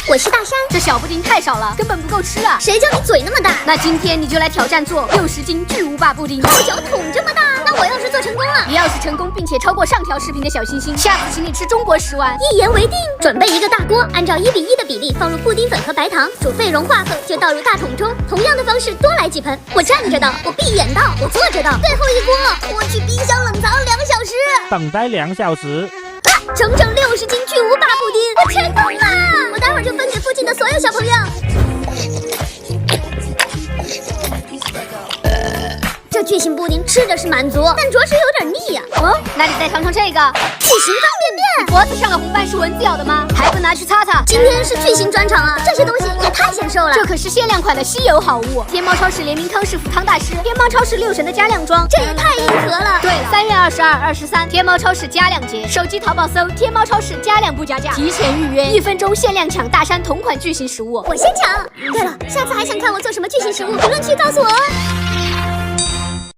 我是大山。这小布丁太少了，根本不够吃啊！谁叫你嘴那么大？那今天你就来挑战做60斤巨无霸布丁。泡脚桶这么大，那我要是做成功了，你要是成功并且超过上条视频的小星星，下次请你吃中国10万。一言为定。准备一个大锅，按照1:1的比例放入布丁粉和白糖，煮沸融化后就倒入大桶中。同样的方式多来几盆。我站着倒，我闭眼倒，我坐着倒。最后一锅，我去冰箱冷藏2小时。等待2小时。整整60斤巨无霸布丁，我成功了！我待会儿就分给附近的所有小朋友。这巨型布丁吃着是满足，但着实有点腻呀。那你再尝尝这个巨型方便面。脖子上的红斑是蚊子咬的吗？还不拿去擦擦？今天是巨型专场啊，这些东西也太显瘦了。这可是限量款的稀有好物。天猫超市联名康师傅汤大师，天猫超市6神的加量装，这也太硬核了。对，3月22、23，天猫超市加量节，手机淘宝搜天猫超市加量不加价，提前预约，1分钟限量抢大山同款巨型食物。我先抢。对了，下次还想看我做什么巨型食物？评论区告诉我哦。